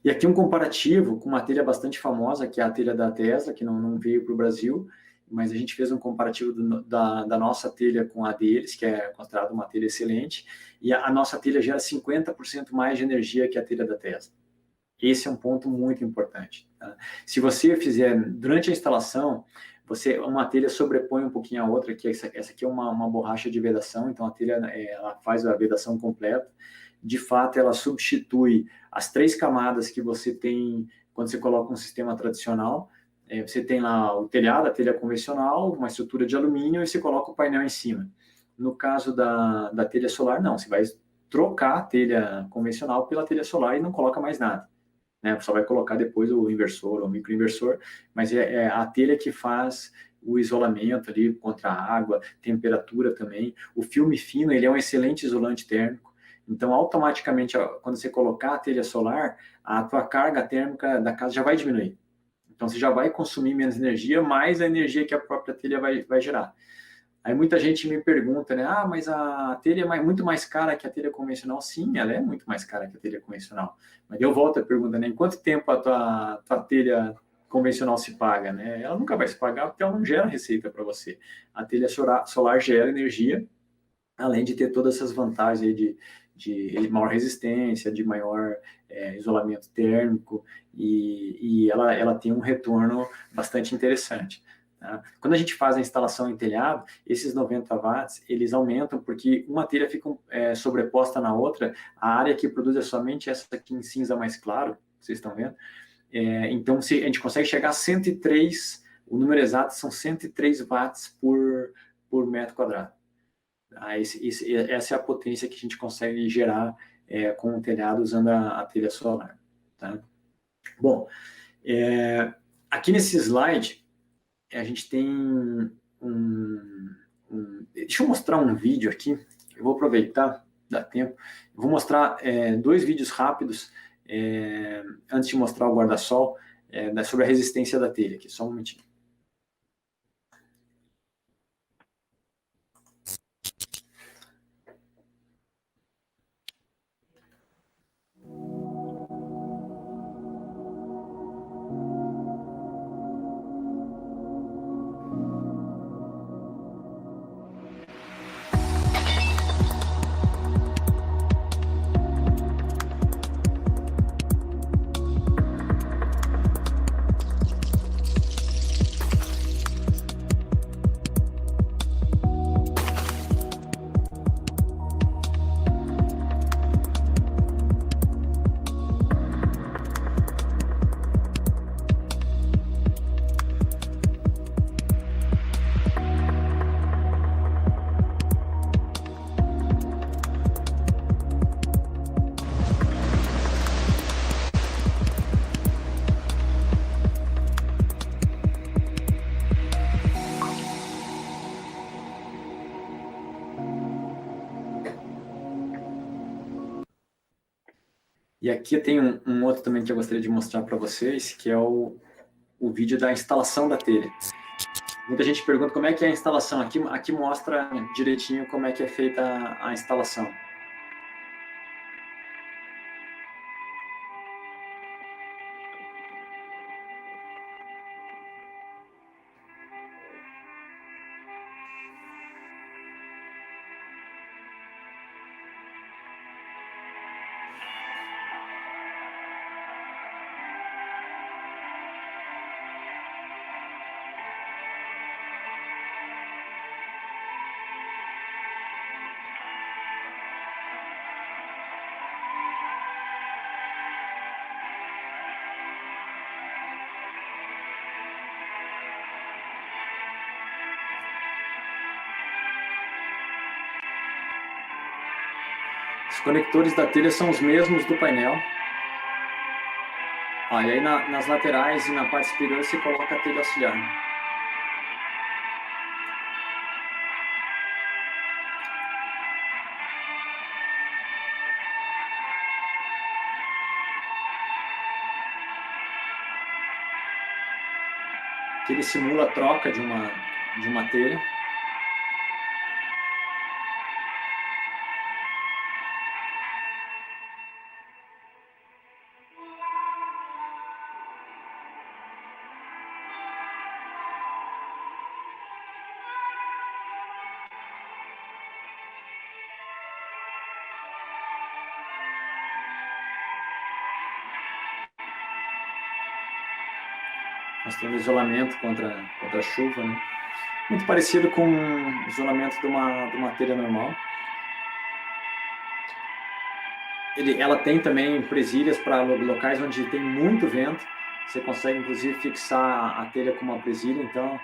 E aqui um comparativo com uma telha bastante famosa, que é a telha da Tesla, que não veio para o Brasil, mas a gente fez um comparativo da nossa telha com a deles, que é considerada uma telha excelente, e a nossa telha gera 50% mais de energia que a telha da Tesla. Esse é um ponto muito importante. Tá? Se você fizer, durante a instalação, uma telha sobrepõe um pouquinho a outra, que essa aqui é uma borracha de vedação, então a telha ela faz a vedação completa. De fato, ela substitui as 3 camadas que você tem quando você coloca um sistema tradicional. Você tem lá o telhado, a telha convencional, uma estrutura de alumínio e você coloca o painel em cima. No caso da telha solar, não. Você vai trocar a telha convencional pela telha solar e não coloca mais nada. Né? Só vai colocar depois o inversor ou o microinversor, mas é a telha que faz o isolamento ali contra a água, temperatura também. O filme fino, ele é um excelente isolante térmico. Então, automaticamente, quando você colocar a telha solar, a tua carga térmica da casa já vai diminuir. Então, você já vai consumir menos energia, mais a energia que a própria telha vai gerar. Aí muita gente me pergunta, né? Mas a telha é muito mais cara que a telha convencional. Sim, ela é muito mais cara que a telha convencional. Mas eu volto a pergunta, né? Em quanto tempo a tua telha convencional se paga, né? Ela nunca vai se pagar porque ela não gera receita para você. A telha solar gera energia, além de ter todas essas vantagens aí de maior resistência, de maior isolamento térmico, e ela tem um retorno bastante interessante. Tá? Quando a gente faz a instalação em telhado, esses 90 watts, eles aumentam porque uma telha fica sobreposta na outra, a área que produz é somente essa aqui em cinza mais claro, vocês estão vendo? Então, a gente consegue chegar a 103, o número exato são 103 watts por metro quadrado. Essa é a potência que a gente consegue gerar com o telhado usando a telha solar. Tá? Bom, aqui nesse slide, a gente tem deixa eu mostrar um vídeo aqui, eu vou aproveitar, dá tempo. Eu vou mostrar 2 vídeos rápidos, antes de mostrar o guarda-sol, sobre a resistência da telha, aqui, só um momentinho. E aqui tem um outro também que eu gostaria de mostrar para vocês, que é o vídeo da instalação da telha. Muita gente pergunta como é que é a instalação. Aqui mostra direitinho como é que é feita a instalação. Os conectores da telha são os mesmos do painel. E aí nas laterais e na parte superior você coloca a telha auxiliar. Que ele simula a troca de uma telha. Nós temos isolamento contra a chuva, né? Muito parecido com o isolamento de uma telha normal. Ela tem também presilhas para locais onde tem muito vento. Você consegue, inclusive, fixar a telha com uma presilha, então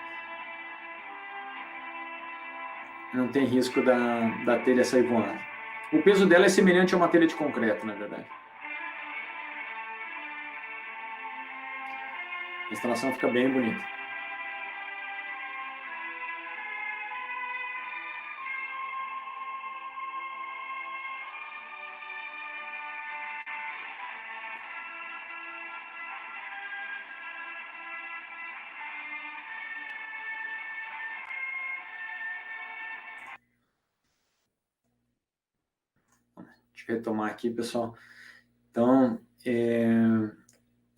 não tem risco da telha sair voando. O peso dela é semelhante a uma telha de concreto, na verdade. A instalação fica bem bonita. Deixa eu retomar aqui, pessoal. Então,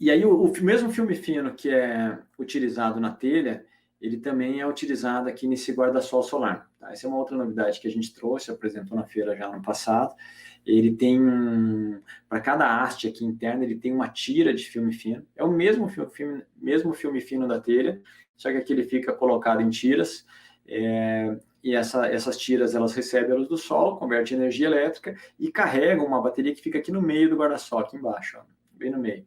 e aí o mesmo filme fino que é utilizado na telha, ele também é utilizado aqui nesse guarda-sol solar. Tá? Essa é uma outra novidade que a gente trouxe, apresentou na feira já no passado. Ele tem para cada haste aqui interna, ele tem uma tira de filme fino. É o mesmo filme fino da telha, só que aqui ele fica colocado em tiras. E essas tiras elas recebem a luz do sol, convertem em energia elétrica e carregam uma bateria que fica aqui no meio do guarda-sol, aqui embaixo, ó, bem no meio.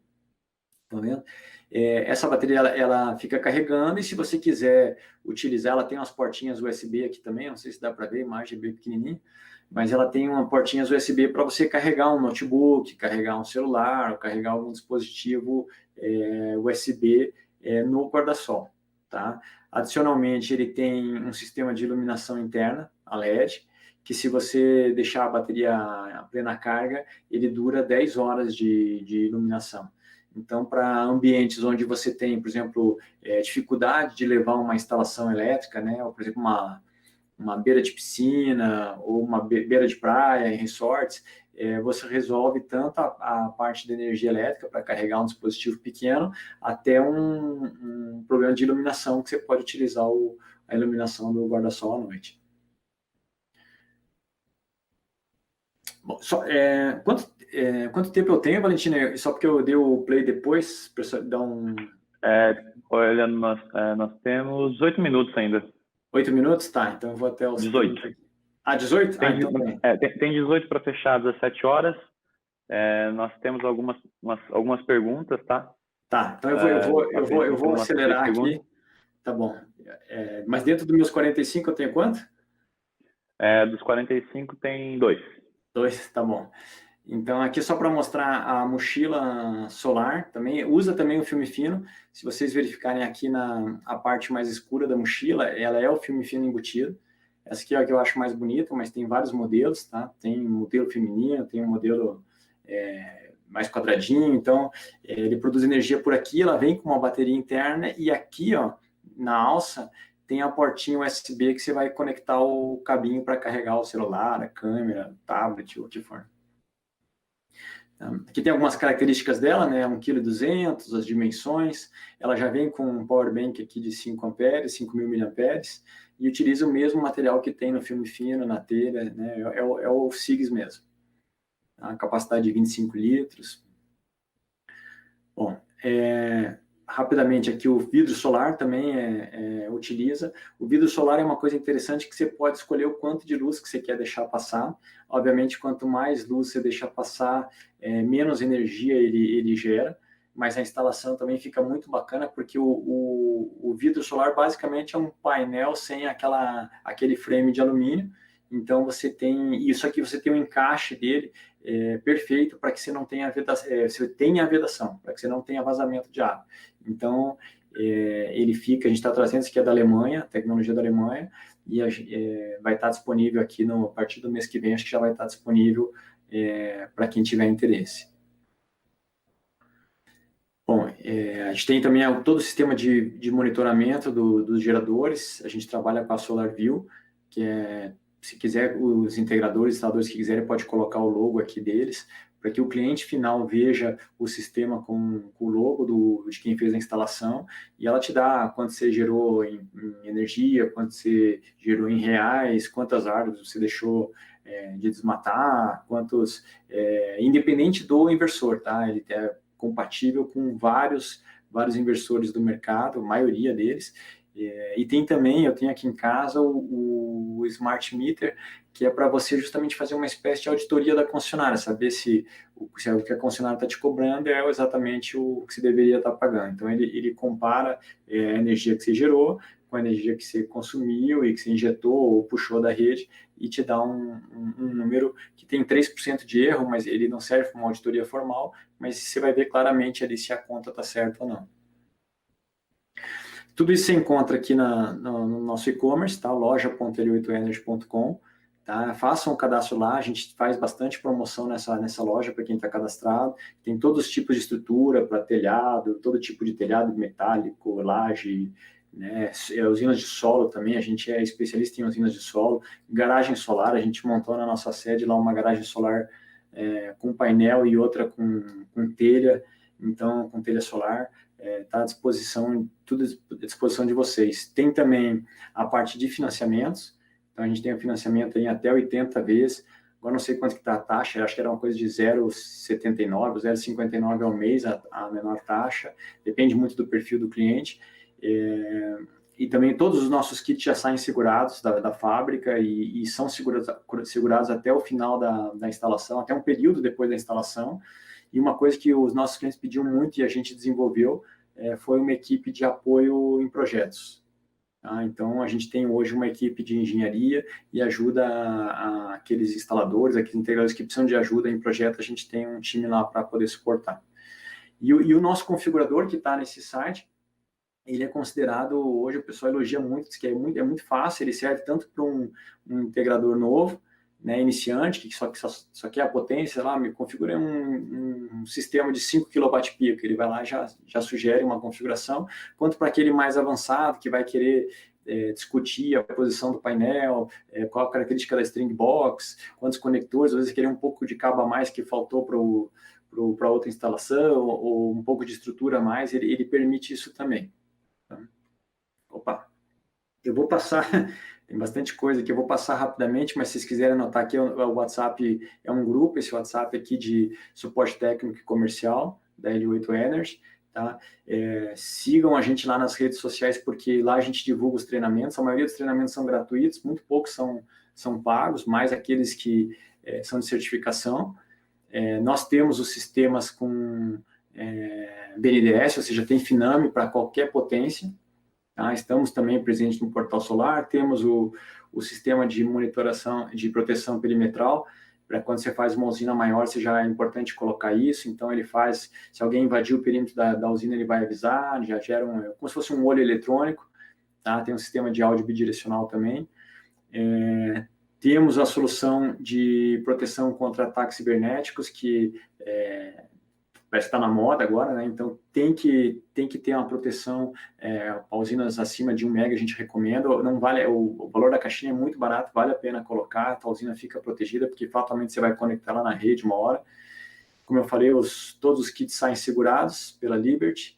Tá vendo? Essa bateria ela fica carregando e se você quiser utilizar, ela tem umas portinhas USB aqui também, não sei se dá para ver, a imagem é bem pequenininha, mas ela tem uma portinhas USB para você carregar um notebook, carregar um celular, carregar algum dispositivo USB no guarda-sol, tá? Adicionalmente, ele tem um sistema de iluminação interna, a LED, que se você deixar a bateria a plena carga, ele dura 10 horas de iluminação. Então, para ambientes onde você tem, por exemplo, dificuldade de levar uma instalação elétrica, né, ou, por exemplo, uma beira de piscina ou uma beira de praia em resorts, você resolve tanto a parte da energia elétrica para carregar um dispositivo pequeno, até um problema de iluminação que você pode utilizar a iluminação do guarda-sol à noite. Bom, quanto tempo eu tenho, Valentina? Só porque eu dei o play depois, para dar um... Olhando, nós temos 8 minutos ainda. 8 minutos? Tá, então eu vou até os 18. 30. 18? Então tem 18 para fechar às 17 horas. Nós temos algumas perguntas, tá? Tá, então eu vou acelerar aqui. Tá bom. Mas dentro dos meus 45 eu tenho quanto? Dos 45 tem 2. 2, tá bom. Então, aqui só para mostrar a mochila solar, usa também o filme fino. Se vocês verificarem aqui a parte mais escura da mochila, ela é o filme fino embutido. Essa aqui é a que eu acho mais bonita, mas tem vários modelos, tá? Tem um modelo feminino, tem um modelo mais quadradinho, então ele produz energia por aqui, ela vem com uma bateria interna e aqui, ó, na alça, tem a portinha USB que você vai conectar o cabinho para carregar o celular, a câmera, tablet, o que for. Aqui tem algumas características dela, né? 1,2 kg, as dimensões. Ela já vem com um power bank aqui de 5 amperes, 5.000 miliamperes, e utiliza o mesmo material que tem no filme fino, na telha, né? É o SIGS mesmo. A capacidade de 25 litros. Bom, rapidamente aqui o vidro solar também utiliza. O vidro solar é uma coisa interessante que você pode escolher o quanto de luz que você quer deixar passar. Obviamente, quanto mais luz você deixar passar, menos energia ele gera, mas a instalação também fica muito bacana, porque o vidro solar basicamente é um painel sem aquele frame de alumínio. Então, você tem um encaixe dele perfeito para que você não tenha vedação, para que você não tenha vazamento de água. Então, ele fica, a gente está trazendo isso aqui da Alemanha, tecnologia da Alemanha, e vai estar disponível aqui a partir do mês que vem, acho que já vai estar disponível para quem tiver interesse. Bom, a gente tem também todo o sistema de monitoramento dos geradores. A gente trabalha com a SolarView, que se quiser, os integradores, instaladores que quiserem, pode colocar o logo aqui deles, para que o cliente final veja o sistema com o logo de quem fez a instalação, e ela te dá quanto você gerou em energia, quanto você gerou em reais, quantas árvores você deixou de desmatar, independente do inversor, tá? Ele é compatível com vários inversores do mercado, a maioria deles. E tem também, eu tenho aqui em casa o Smart Meter, que é para você justamente fazer uma espécie de auditoria da concessionária, saber se o que a concessionária está te cobrando é exatamente o que você deveria estar pagando. Então, ele compara a energia que você gerou com a energia que você consumiu e que você injetou ou puxou da rede, e te dá um número que tem 3% de erro, mas ele não serve para uma auditoria formal, mas você vai ver claramente ali se a conta está certa ou não. Tudo isso você encontra aqui no nosso e-commerce, tá? loja.l8energy.com. Tá? Façam um cadastro lá, a gente faz bastante promoção nessa loja para quem está cadastrado. Tem todos os tipos de estrutura para telhado, todo tipo de telhado metálico, laje, né? Usinas de solo também, a gente é especialista em usinas de solo. Garagem solar, a gente montou na nossa sede lá uma garagem solar com painel e outra com telha, então com telha solar. Está à disposição, tudo à disposição de vocês. Tem também a parte de financiamentos, então a gente tem o financiamento em até 80 vezes, agora não sei quanto que está a taxa, acho que era uma coisa de 0,79, 0,59 ao mês a menor taxa, depende muito do perfil do cliente, e também todos os nossos kits já saem segurados da fábrica e são segurados até o final da instalação, até um período depois da instalação. E uma coisa que os nossos clientes pediam muito e a gente desenvolveu foi uma equipe de apoio em projetos. Tá? Então, a gente tem hoje uma equipe de engenharia e ajuda aqueles instaladores, aqueles integradores que precisam de ajuda em projeto, a gente tem um time lá para poder suportar. E o nosso configurador que está nesse site, ele é considerado, hoje o pessoal elogia muito, diz que é muito fácil, ele serve tanto para um integrador novo, né, iniciante, que só quer a potência, lá, me configura um sistema de 5 kWp, ele vai lá e já sugere uma configuração, quanto para aquele mais avançado, que vai querer discutir a posição do painel, qual a característica da string box, quantos conectores, às vezes querer um pouco de cabo a mais que faltou para outra instalação, ou um pouco de estrutura a mais, ele permite isso também. Tá? Opa! Eu vou passar, tem bastante coisa aqui, eu vou passar rapidamente, mas se vocês quiserem anotar aqui, o WhatsApp é um grupo, esse WhatsApp aqui de suporte técnico e comercial, da L8 Energy, tá? Sigam a gente lá nas redes sociais, porque lá a gente divulga os treinamentos, a maioria dos treinamentos são gratuitos, muito poucos são pagos, mais aqueles que são de certificação. Nós temos os sistemas com BNDES, ou seja, tem Finame para qualquer potência. Tá? Estamos também presentes no Portal Solar, temos o sistema de monitoração, de proteção perimetral, para quando você faz uma usina maior, já é importante colocar isso, então ele faz, se alguém invadir o perímetro da usina, ele vai avisar, já gera como se fosse um olho eletrônico, tá? Tem um sistema de áudio bidirecional também. Temos a solução de proteção contra ataques cibernéticos, que parece que está na moda agora, né? Então tem que ter uma proteção, usinas acima de 1 mega a gente recomenda, não vale, o valor da caixinha é muito barato, vale a pena colocar, a usina fica protegida, porque fatalmente você vai conectar lá na rede uma hora. Como eu falei, todos os kits saem segurados pela Liberty.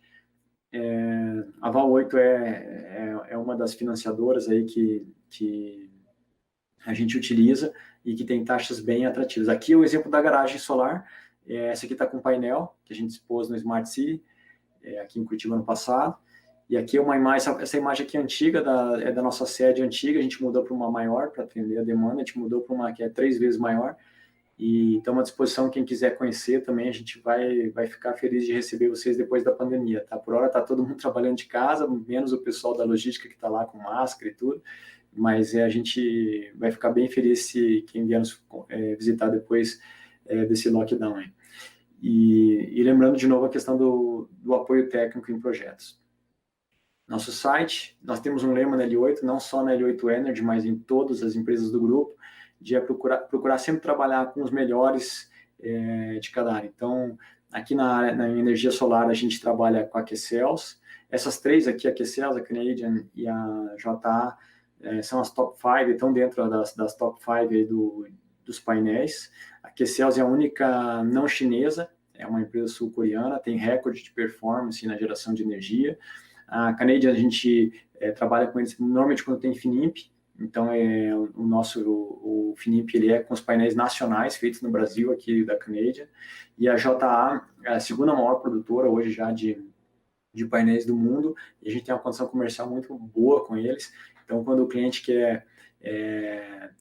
A Val 8 é uma das financiadoras aí que a gente utiliza e que tem taxas bem atrativas. Aqui é o exemplo da garagem solar. Essa aqui está com painel, que a gente expôs no Smart City, aqui em Curitiba ano passado. E aqui é uma imagem, essa imagem aqui é antiga, é da nossa sede antiga, a gente mudou para uma maior para atender a demanda, a gente mudou para uma que é 3 vezes maior. E estamos à disposição, quem quiser conhecer também, a gente vai ficar feliz de receber vocês depois da pandemia, tá? Por hora está todo mundo trabalhando de casa, menos o pessoal da logística que está lá com máscara e tudo, mas a gente vai ficar bem feliz se quem vier nos visitar depois desse lockdown aí. E lembrando de novo a questão do apoio técnico em projetos. Nosso site, nós temos um lema na L8, não só na L8 Energy, mas em todas as empresas do grupo, de procurar sempre trabalhar com os melhores de cada área. Então, aqui na energia solar, a gente trabalha com a Qcells. Essas três aqui, a Qcells, a Canadian e a JA, são as top 5, estão dentro das top 5 aí dos painéis. A Qcells é a única não chinesa, é uma empresa sul-coreana, tem recorde de performance na geração de energia. A Canadian, a gente trabalha com eles normalmente quando tem FINIMP, então o FINIMP ele é com os painéis nacionais feitos no Brasil, aqui da Canadian, e a JA é a segunda maior produtora hoje já de painéis do mundo, e a gente tem uma condição comercial muito boa com eles. Então, quando o cliente quer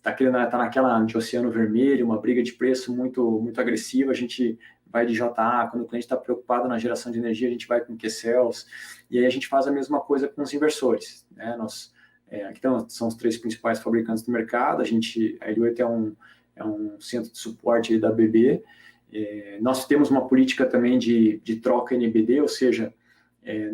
tá naquela de oceano vermelho, uma briga de preço muito agressiva, a gente vai de JA. Quando o cliente está preocupado na geração de energia, a gente vai com Qcells, e aí a gente faz a mesma coisa com os inversores, né? Aqui são os 3 principais fabricantes do mercado. A L8 é um centro de suporte da BB. Nós temos uma política também de troca NBD, ou seja,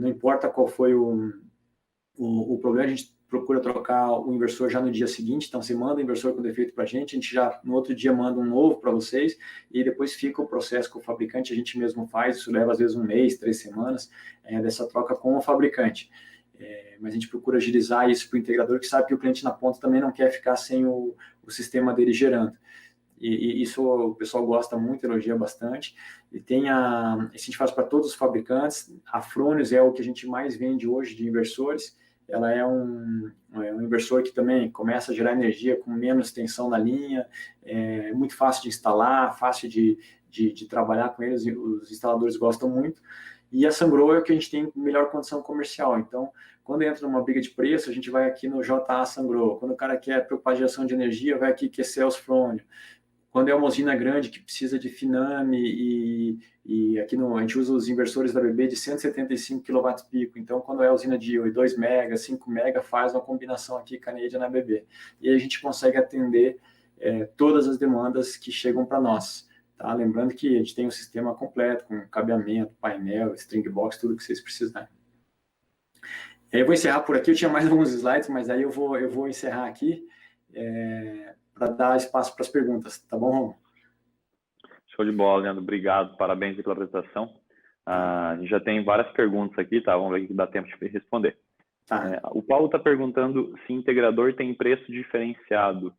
não importa qual foi o problema, a gente procura trocar o inversor já no dia seguinte. Então, você manda o inversor com defeito para a gente já no outro dia manda um novo para vocês, e depois fica o processo com o fabricante, a gente mesmo faz, isso leva às vezes 1 mês, 3 semanas, dessa troca com o fabricante. Mas a gente procura agilizar isso para o integrador, que sabe que o cliente na ponta também não quer ficar sem o sistema dele gerando. E isso o pessoal gosta muito, elogia bastante. E isso a gente faz para todos os fabricantes. A Fronius é o que a gente mais vende hoje de inversores. Ela é um inversor que também começa a gerar energia com menos tensão na linha, é muito fácil de instalar, fácil de trabalhar com eles, os instaladores gostam muito. E a Sungrow é o que a gente tem melhor condição comercial. Então, quando entra numa briga de preço, a gente vai aqui no JA Sungrow. Quando o cara quer propagação de energia, vai aqui Qcells Fronius. Quando é uma usina grande que precisa de Finame, e aqui a gente usa os inversores da BB de 175 kW Então, quando é usina de 2 MB, 5 MB, faz uma combinação aqui Canadian na BB. E aí a gente consegue atender todas as demandas que chegam para nós. Tá? Lembrando que a gente tem um sistema completo, com cabeamento, painel, string box, tudo que vocês precisarem. Eu vou encerrar por aqui. Eu tinha mais alguns slides, mas aí eu vou encerrar aqui para dar espaço para as perguntas. Tá bom, Romulo? Show de bola, Leandro. Obrigado. Parabéns pela apresentação. A gente já tem várias perguntas aqui, tá? Vamos ver o que dá tempo de responder. Tá. O Paulo está perguntando se integrador tem preço diferenciado.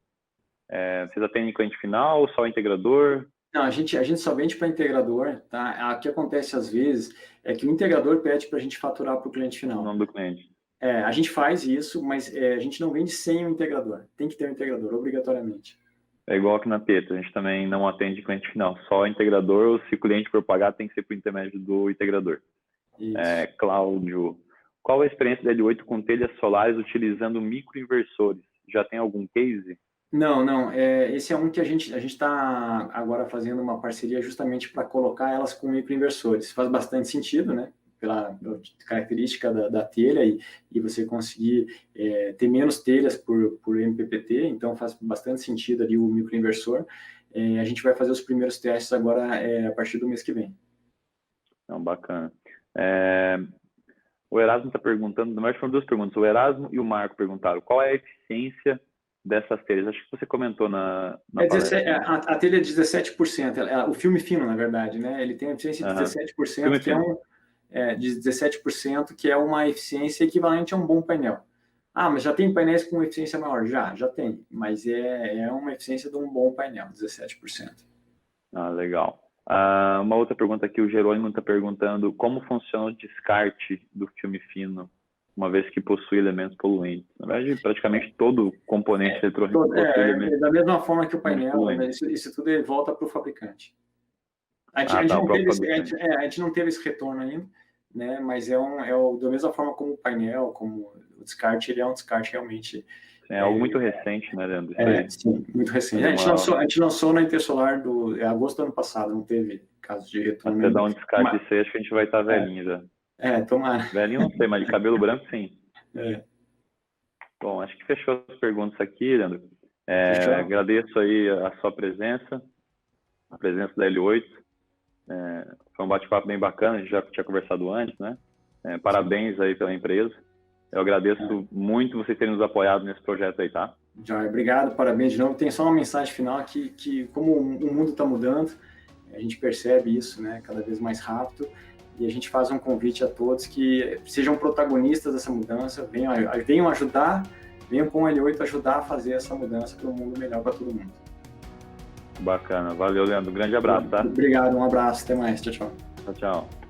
Vocês atendem cliente final ou só integrador? Não, a gente só vende para integrador, tá? O que acontece às vezes é que o integrador pede para a gente faturar para o cliente final. O nome do cliente. A gente faz isso, mas a gente não vende sem o integrador. Tem que ter um integrador, obrigatoriamente. É igual aqui na Petro, a gente também não atende cliente final, só integrador, ou se o cliente for pagar, tem que ser por intermédio do integrador. Cláudio, qual a experiência da L8 com telhas solares utilizando microinversores? Já tem algum case? Não. Esse é um que a gente está agora fazendo uma parceria justamente para colocar elas com microinversores. Faz bastante sentido, né? Pela característica da telha e você conseguir ter menos telhas por MPPT, então faz bastante sentido ali o microinversor. A gente vai fazer os primeiros testes agora a partir do mês que vem. Não, bacana. O Erasmo está perguntando, na verdade foram 2 perguntas, o Erasmo e o Marco perguntaram qual é a eficiência dessas telhas? Acho que você comentou na É palestra. a telha é 17%, o filme fino, na verdade, né? Ele tem uma eficiência de 17%, que de 17%, que é uma eficiência equivalente a um bom painel. Ah, mas já tem painéis com eficiência maior? Já tem, mas é uma eficiência de um bom painel, 17%. Ah, legal. Uma outra pergunta aqui, o Jerônimo está perguntando como funciona o descarte do filme fino, uma vez que possui elementos poluentes. Na verdade, praticamente todo componente eletrônico possui elementos. Da mesma forma que o painel, né, isso tudo volta para o fabricante. A gente não teve esse retorno ainda, né? Mas da mesma forma como o painel, como o descarte, ele é um descarte realmente. É algo muito recente, né, Leandro? Sim, muito recente. A gente lançou na Intersolar em agosto do ano passado, não teve caso de retorno. Até dar um descarte disso aí, acho que a gente vai estar velhinho já. Tomara. Velhinho não sei, mas de cabelo branco sim. Bom, acho que fechou as perguntas aqui, Leandro. Agradeço aí a sua presença, a presença da L8. Foi um bate-papo bem bacana, a gente já tinha conversado antes, né? Parabéns aí pela empresa. Eu agradeço muito vocês terem nos apoiado nesse projeto aí, tá? Já, obrigado, parabéns de novo. Tem só uma mensagem final que como o mundo está mudando, a gente percebe isso, né, cada vez mais rápido, e a gente faz um convite a todos que sejam protagonistas dessa mudança, venham ajudar, venham com o L8 ajudar a fazer essa mudança para um mundo melhor para todo mundo. Bacana, valeu, Leandro. Um grande abraço, tá? Obrigado, um abraço, até mais, tchau, tchau. Tchau, tchau.